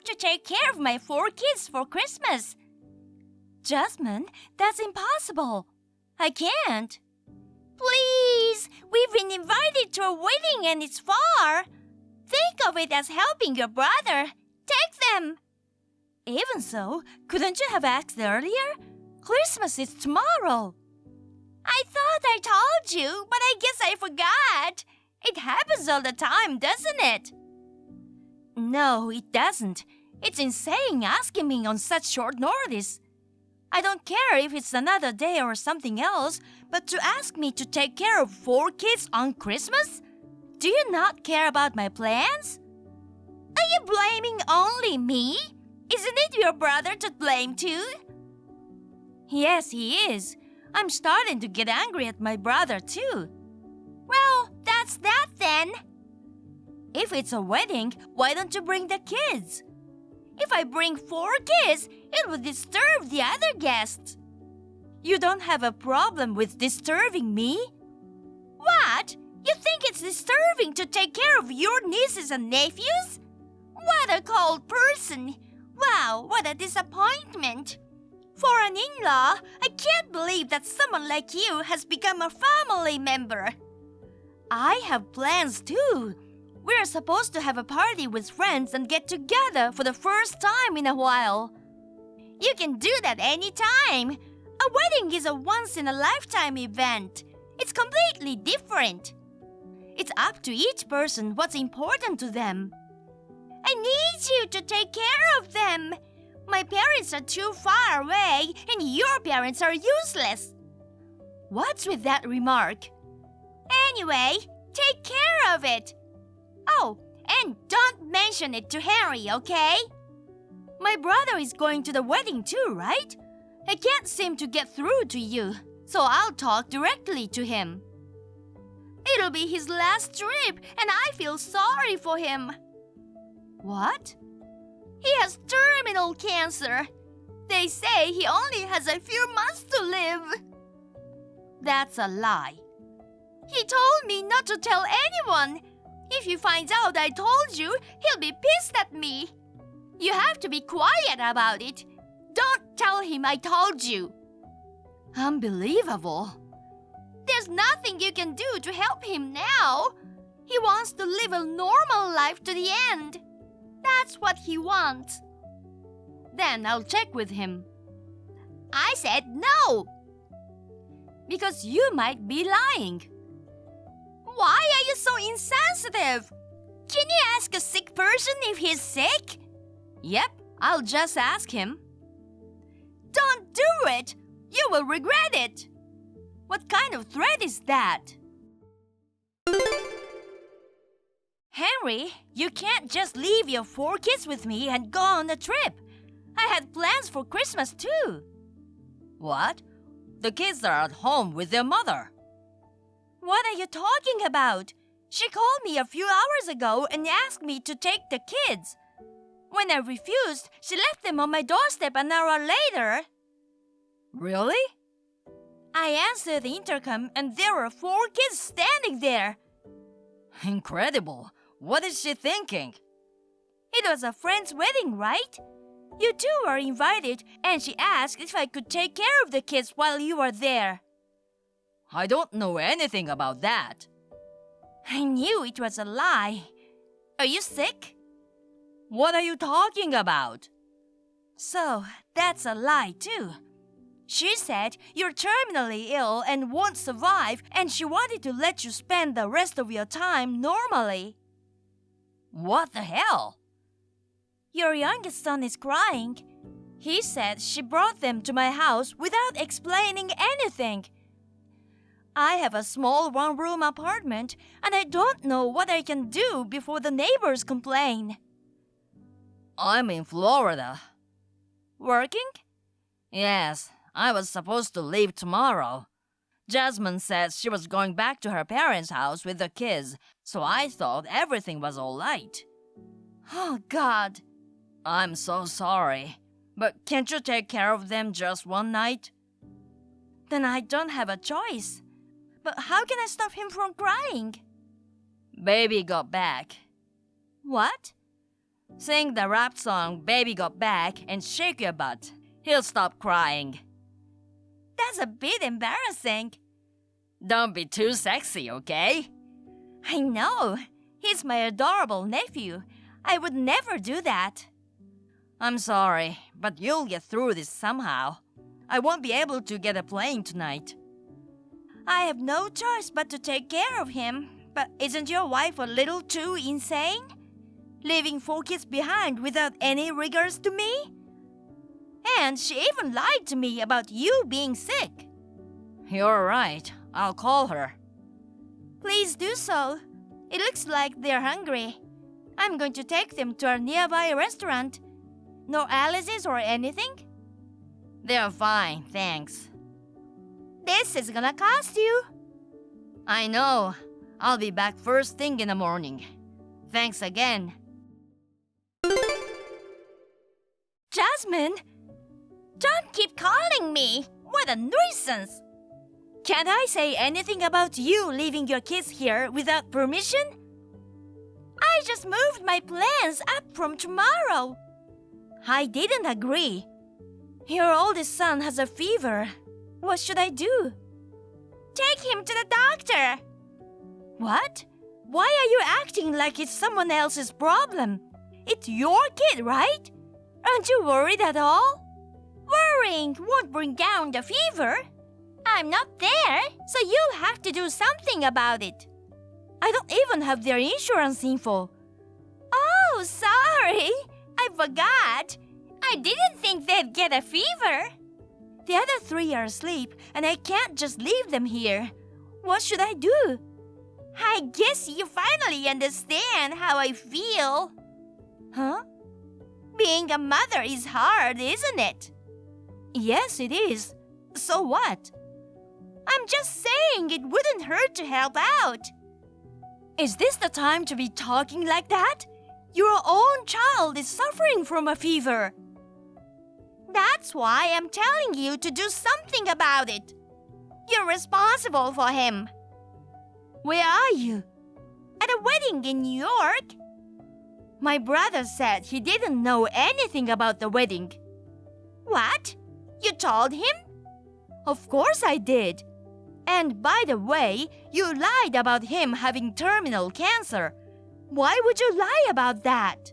have to take care of my 4 kids for Christmas. Jasmine, that's impossible. I can't. Please, we've been invited to a wedding and it's far. Think of it as helping your brother. Take them. Even so, couldn't you have asked earlier? Christmas is tomorrow. I thought I told you, but I guess I forgot. It happens all the time, doesn't it? No, it doesn't. It's insane asking me on such short notice. I don't care if it's another day or something else, but to ask me to take care of 4 kids on Christmas? Do you not care about my plans? Are you blaming only me? Isn't it your brother to blame too? Yes, he is. I'm starting to get angry at my brother too. Well, that's that then. If it's a wedding, why don't you bring the kids? If I bring 4 kids, it would disturb the other guests. You don't have a problem with disturbing me? What? You think it's disturbing to take care of your nieces and nephews? What a cold person. Wow, what a disappointment. For an in-law, I can't believe that someone like you has become a family member. I have plans too. We're supposed to have a party with friends and get together for the first time in a while. You can do that anytime. A wedding is a once-in-a-lifetime event. It's completely different. It's up to each person what's important to them. I need you to take care of them. My parents are too far away and your parents are useless. What's with that remark? Anyway, take care of it. Oh, and don't mention it to Henry, okay? My brother is going to the wedding too, right? I can't seem to get through to you, so I'll talk directly to him. It'll be his last trip, and I feel sorry for him. What? He has terminal cancer. They say he only has a few months to live. That's a lie. He told me not to tell anyone. If he finds out I told you, he'll be pissed at me. You have to be quiet about it. Don't tell him I told you. Unbelievable. There's nothing you can do to help him now. He wants to live a normal life to the end. That's what he wants. Then I'll check with him. I said no. Because you might be lying. Why are you so insensitive? Can you ask a sick person if he's sick? Yep, I'll just ask him. Don't do it! You will regret it! What kind of threat is that? Henry, you can't just leave your 4 kids with me and go on a trip. I had plans for Christmas too. What? The kids are at home with their mother. What are you talking about? She called me a few hours ago and asked me to take the kids. When I refused, she left them on my doorstep an hour later. Really? I answered the intercom and there were 4 kids standing there. Incredible. What is she thinking? It was a friend's wedding, right? You two were invited and she asked if I could take care of the kids while you were there. I don't know anything about that. I knew it was a lie. Are you sick? What are you talking about? So, that's a lie too. She said you're terminally ill and won't survive, and she wanted to let you spend the rest of your time normally. What the hell? Your youngest son is crying. He said she brought them to my house without explaining anything. I have a small one-room apartment, and I don't know what I can do before the neighbors complain. I'm in Florida. Working? Yes, I was supposed to leave tomorrow. Jasmine said she was going back to her parents' house with the kids, so I thought everything was all right. Oh, God. I'm so sorry, but can't you take care of them just one night? Then I don't have a choice. But how can I stop him from crying? Baby got back. What? Sing the rap song Baby Got Back and shake your butt. He'll stop crying. That's a bit embarrassing. Don't be too sexy, okay? I know. He's my adorable nephew. I would never do that. I'm sorry, but you'll get through this somehow. I won't be able to get a plane tonight. I have no choice but to take care of him. But isn't your wife a little too insane? Leaving 4 kids behind without any regards to me? And she even lied to me about you being sick. You're right. I'll call her. Please do so. It looks like they're hungry. I'm going to take them to a nearby restaurant. No allergies or anything? They're fine, thanks. This is gonna cost you. I know. I'll be back first thing in the morning. Thanks again. Jasmine! Don't keep calling me! What a nuisance! Can't I say anything about you leaving your kids here without permission? I just moved my plans up from tomorrow. I didn't agree. Your oldest son has a fever. What should I do? Take him to the doctor. What? Why are you acting like it's someone else's problem? It's your kid, right? Aren't you worried at all? Worrying won't bring down the fever. I'm not there, so you'll have to do something about it. I don't even have their insurance info. Oh, sorry. I forgot. I didn't think they'd get a fever. The other 3 are asleep, and I can't just leave them here. What should I do? I guess you finally understand how I feel. Huh? Being a mother is hard, isn't it? Yes, it is. So what? I'm just saying it wouldn't hurt to help out. Is this the time to be talking like that? Your own child is suffering from a fever. That's why I'm telling you to do something about it. You're responsible for him. Where are you? At a wedding in New York. My brother said he didn't know anything about the wedding. What? You told him? Of course I did. And by the way, you lied about him having terminal cancer. Why would you lie about that?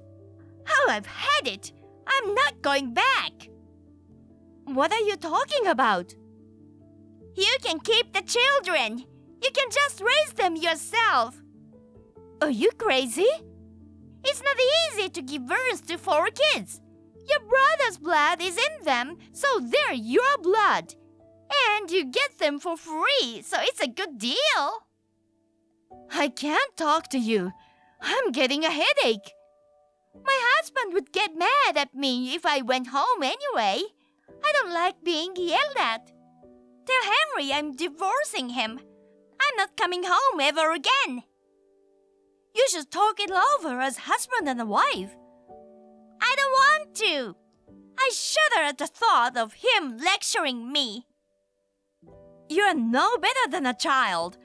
Oh, I've had it. I'm not going back. What are you talking about? You can keep the children. You can just raise them yourself. Are you crazy? It's not easy to give birth to 4 kids. Your brother's blood is in them, so they're your blood. And you get them for free, so it's a good deal. I can't talk to you. I'm getting a headache. My husband would get mad at me if I went home anyway. I don't like being yelled at. Tell Henry I'm divorcing him. I'm not coming home ever again. You should talk it over as husband and wife. I don't want to. I shudder at the thought of him lecturing me. You're no better than a child.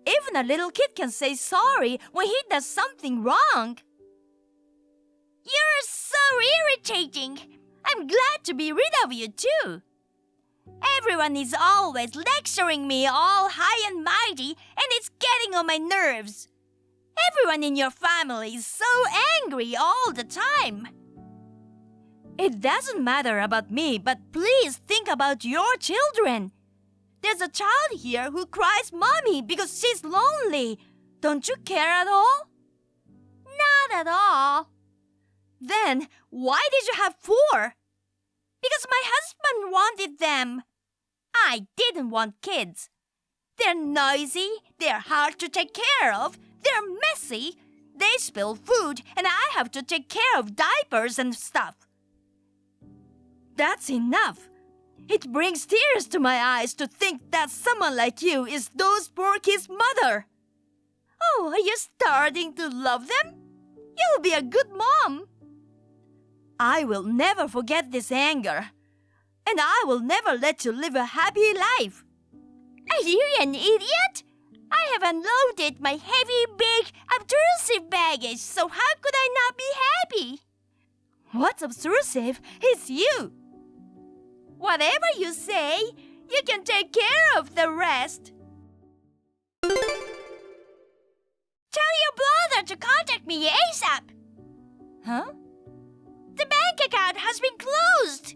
Even a little kid can say sorry when he does something wrong. You're so irritating. I'm glad to be rid of you too. Everyone is always lecturing me all high and mighty, and it's getting on my nerves. Everyone in your family is so angry all the time. It doesn't matter about me, but please think about your children. There's a child here who cries mommy because she's lonely. Don't you care at all? Not at all. Then why did you have 4? Because my husband wanted them. I didn't want kids. They're noisy, they're hard to take care of, they're messy, they spill food, and I have to take care of diapers and stuff. That's enough. It brings tears to my eyes to think that someone like you is those poor kids' mother. Oh, are you starting to love them? You'll be a good mom. I will never forget this anger. And I will never let you live a happy life. Are you an idiot? I have unloaded my heavy, big, obtrusive baggage, so how could I not be happy? What's obtrusive is you. Whatever you say, you can take care of the rest. Tell your brother to contact me ASAP. Huh? The bank account has been closed.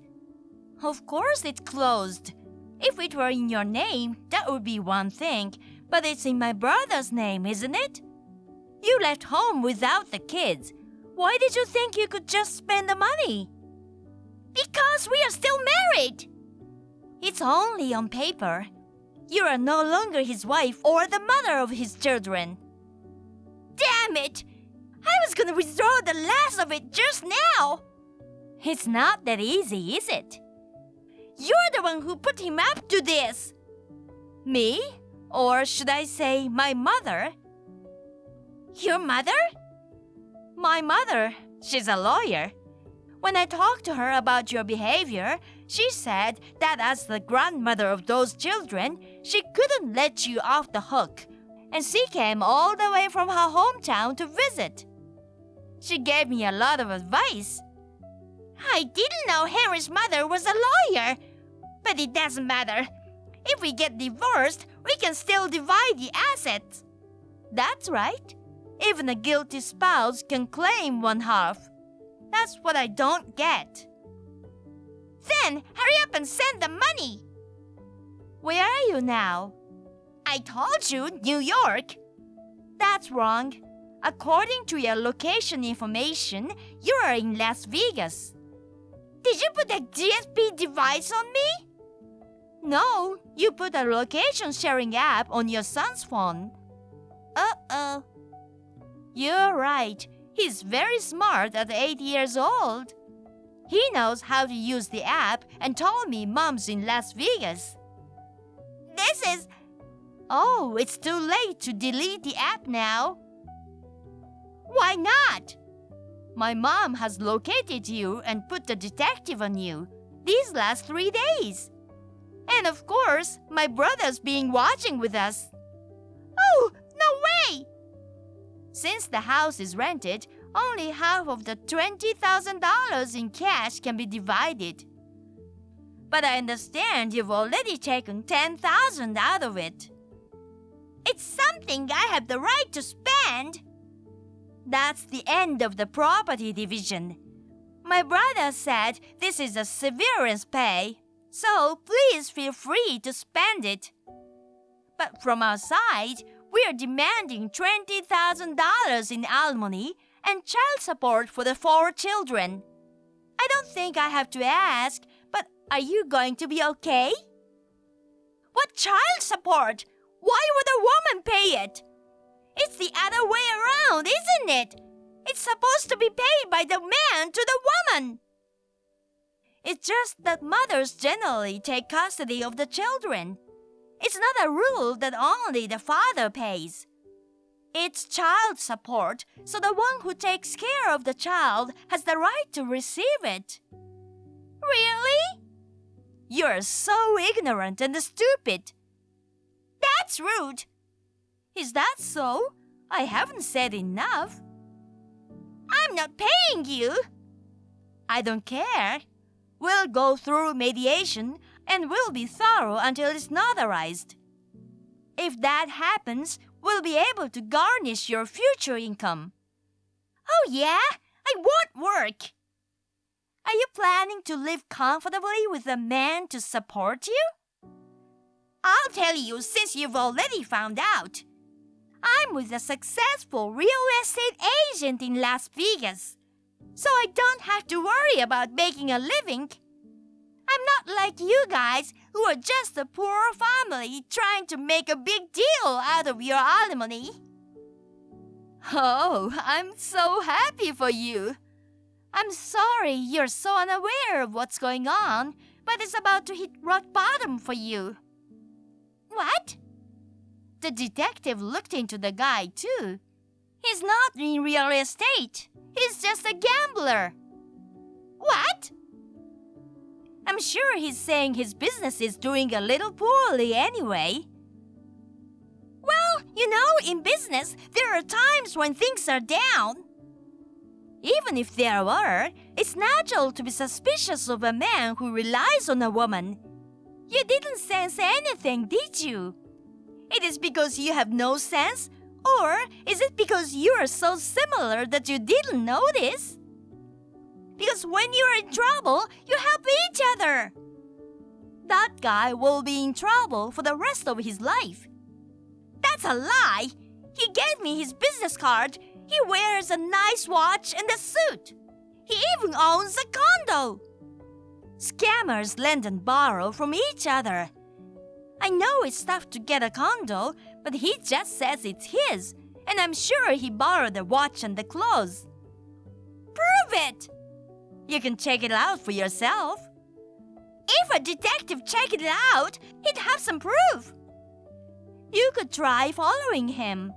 Of course it's closed. If it were in your name, that would be one thing. But it's in my brother's name, isn't it? You left home without the kids. Why did you think you could just spend the money? Because we are still married. It's only on paper. You are no longer his wife or the mother of his children. Damn it! I was gonna withdraw the last of it just now. It's not that easy, is it? You're the one who put him up to this. Me? Or should I say my mother? Your mother? My mother. She's a lawyer. When I talked to her about your behavior, she said that as the grandmother of those children, she couldn't let you off the hook, and she came all the way from her hometown to visit. She gave me a lot of advice. I didn't know Henry's mother was a lawyer, but it doesn't matter. If we get divorced, we can still divide the assets. That's right. Even a guilty spouse can claim one half. That's what I don't get. Then hurry up and send the money. Where are you now? I told you, New York. That's wrong. According to your location information, you are in Las Vegas. Did you put a GSP device on me? No, you put a location sharing app on your son's phone. Uh-oh. You're right. He's very smart at 8 years old. He knows how to use the app and told me Mom's in Las Vegas. This is... Oh, it's too late to delete the app now. Why not? My mom has located you and put the detective on you these last 3 days. And of course, my brother's been watching with us. Oh, no way! Since the house is rented, only half of the $20,000 in cash can be divided. But I understand you've already taken $10,000 out of it. It's something I have the right to spend. That's the end of the property division. My brother said this is a severance pay, so please feel free to spend it. But from our side, we are demanding $20,000 in alimony and child support for the 4 children. I don't think I have to ask, but are you going to be okay? What child support? Why would a woman pay it? It's the other way around, isn't it? It's supposed to be paid by the man to the woman. It's just that mothers generally take custody of the children. It's not a rule that only the father pays. It's child support, so the one who takes care of the child has the right to receive it. Really? You're so ignorant and stupid. That's rude. Is that so? I haven't said enough. I'm not paying you. I don't care. We'll go through mediation and we'll be thorough until it's notarized. If that happens, we'll be able to garnish your future income. Oh yeah? I won't work. Are you planning to live comfortably with a man to support you? I'll tell you since you've already found out. I'm with a successful real estate agent in Las Vegas, so I don't have to worry about making a living. I'm not like you guys who are just a poor family trying to make a big deal out of your alimony. Oh, I'm so happy for you. I'm sorry you're so unaware of what's going on, but it's about to hit rock bottom for you. What? The detective looked into the guy too. He's not in real estate. He's just a gambler. What? I'm sure he's saying his business is doing a little poorly anyway. Well, in business, there are times when things are down. Even if there were, it's natural to be suspicious of a man who relies on a woman. You didn't sense anything, did you? It is because you have no sense? Or is it because you are so similar that you didn't notice? Because when you are in trouble, you help each other. That guy will be in trouble for the rest of his life. That's a lie. He gave me his business card. He wears a nice watch and a suit. He even owns a condo. Scammers lend and borrow from each other. I know it's tough to get a condo, but he just says it's his, and I'm sure he borrowed the watch and the clothes. Prove it! You can check it out for yourself. If a detective checked it out, he'd have some proof. You could try following him.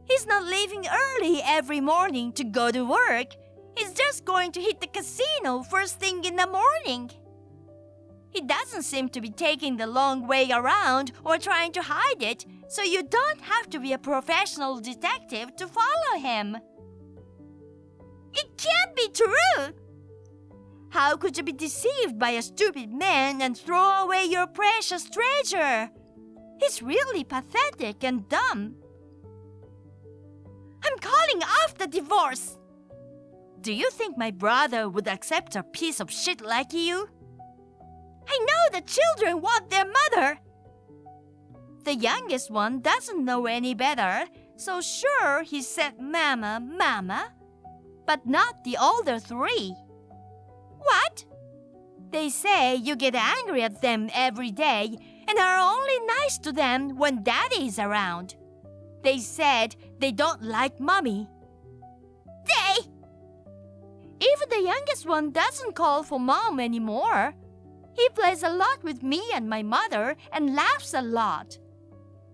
He's not leaving early every morning to go to work. He's just going to hit the casino first thing in the morning. He doesn't seem to be taking the long way around or trying to hide it, so you don't have to be a professional detective to follow him. It can't be true! How could you be deceived by a stupid man and throw away your precious treasure? He's really pathetic and dumb. I'm calling off the divorce! Do you think my brother would accept a piece of shit like you? I know the children want their mother. The youngest one doesn't know any better, so sure he said mama, mama, but not the older three. What? They say you get angry at them every day and are only nice to them when daddy is around. They said they don't like mommy. Even the youngest one doesn't call for mom anymore. He plays a lot with me and my mother and laughs a lot.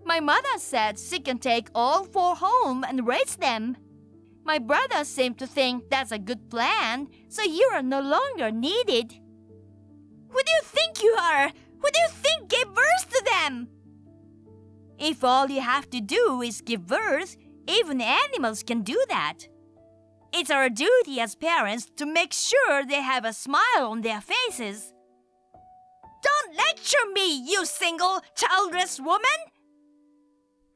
My mother said she can take all four home and raise them. My brother seemed to think that's a good plan, so you are no longer needed. Who do you think you are? Who do you think gave birth to them? If all you have to do is give birth, even animals can do that. It's our duty as parents to make sure they have a smile on their faces. Don't lecture me, you single, childless woman!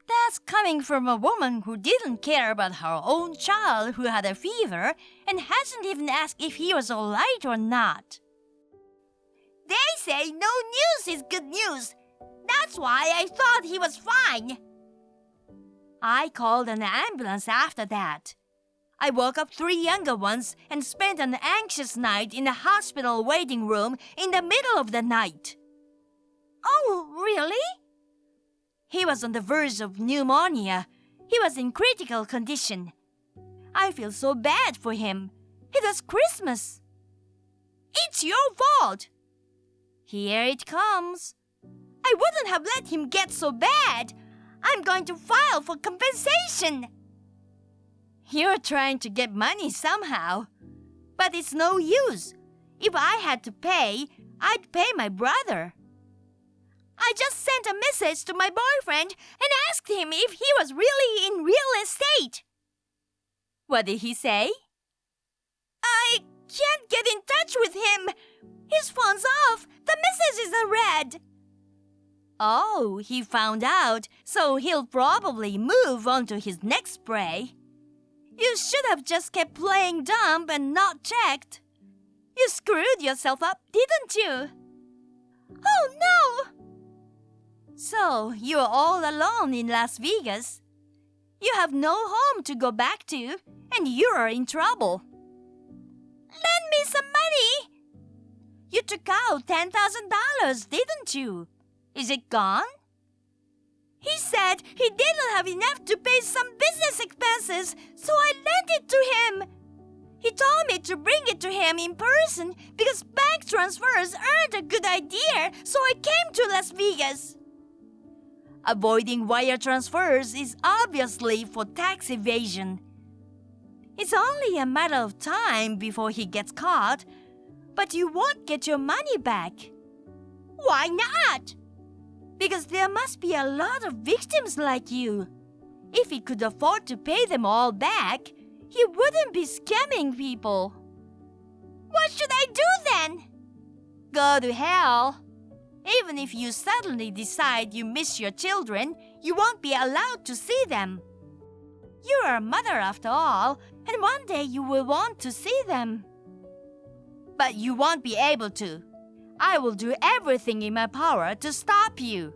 That's coming from a woman who didn't care about her own child who had a fever and hasn't even asked if he was all right or not. They say no news is good news. That's why I thought he was fine. I called an ambulance after that. I woke up 3 younger ones and spent an anxious night in a hospital waiting room in the middle of the night. Oh, really? He was on the verge of pneumonia. He was in critical condition. I feel so bad for him. It was Christmas. It's your fault. Here it comes. I wouldn't have let him get so bad. I'm going to file for compensation. You're trying to get money somehow. But it's no use. If I had to pay, I'd pay my brother. I just sent a message to my boyfriend and asked him if he was really in real estate. What did he say? I can't get in touch with him. His phone's off. The message isn't read. Oh, he found out, so he'll probably move on to his next spray. You should have just kept playing dumb and not checked. You screwed yourself up, didn't you? Oh, no! So, you're all alone in Las Vegas. You have no home to go back to, and you're in trouble. Lend me some money! You took out $10,000, didn't you? Is it gone? He said he didn't have enough to pay some business expenses, so I lent it to him. He told me to bring it to him in person because bank transfers aren't a good idea, so I came to Las Vegas. Avoiding wire transfers is obviously for tax evasion. It's only a matter of time before he gets caught, but you won't get your money back. Why not? Because there must be a lot of victims like you. If he could afford to pay them all back, he wouldn't be scamming people. What should I do then? Go to hell. Even if you suddenly decide you miss your children, you won't be allowed to see them. You are a mother after all, and one day you will want to see them. But you won't be able to. I will do everything in my power to stop you.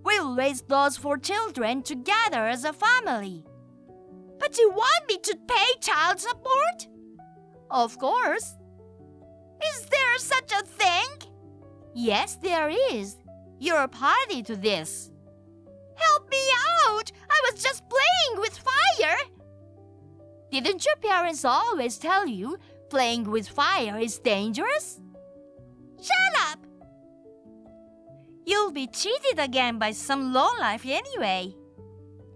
We'll raise those 4 children together as a family. But you want me to pay child support? Of course. Is there such a thing? Yes, there is. You're a party to this. Help me out! I was just playing with fire! Didn't your parents always tell you playing with fire is dangerous? Shut up! You'll be cheated again by some lowlife anyway.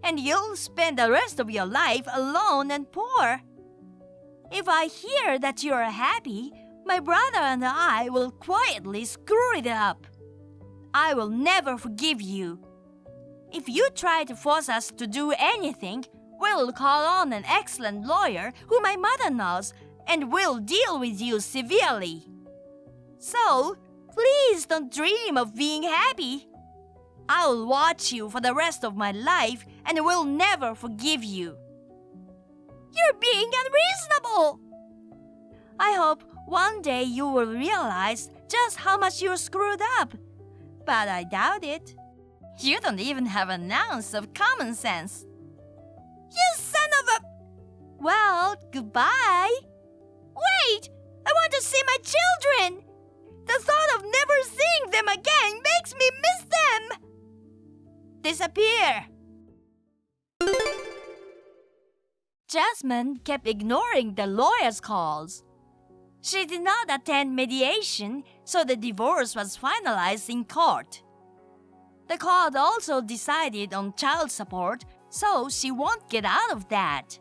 And you'll spend the rest of your life alone and poor. If I hear that you're happy, my brother and I will quietly screw it up. I will never forgive you. If you try to force us to do anything, we'll call on an excellent lawyer who my mother knows and will deal with you severely. So, please don't dream of being happy. I'll watch you for the rest of my life and will never forgive you. You're being unreasonable. I hope one day you will realize just how much you're screwed up. But I doubt it. You don't even have an ounce of common sense. You son of a... Well, goodbye. Wait! I want to see my children! The thought of never seeing them again makes me miss them! Disappear! Jasmine kept ignoring the lawyer's calls. She did not attend mediation, so the divorce was finalized in court. The court also decided on child support, so she won't get out of that.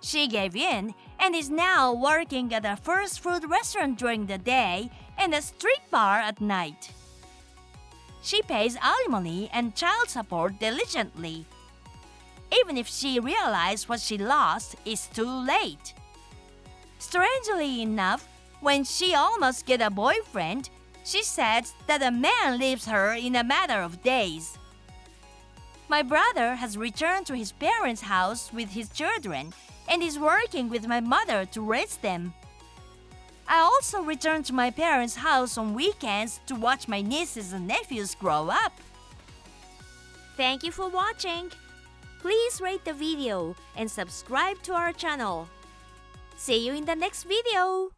She gave in and is now working at a fast food restaurant during the day and a street bar at night. She pays alimony and child support diligently. Even if she realized what she lost, it's too late. Strangely enough, when she almost get a boyfriend, she said that a man leaves her in a matter of days. My brother has returned to his parents' house with his children and is working with my mother to raise them. I also return to my parents' house on weekends to watch my nieces and nephews grow up. Thank you for watching. Please rate the video and subscribe to our channel. See you in the next video.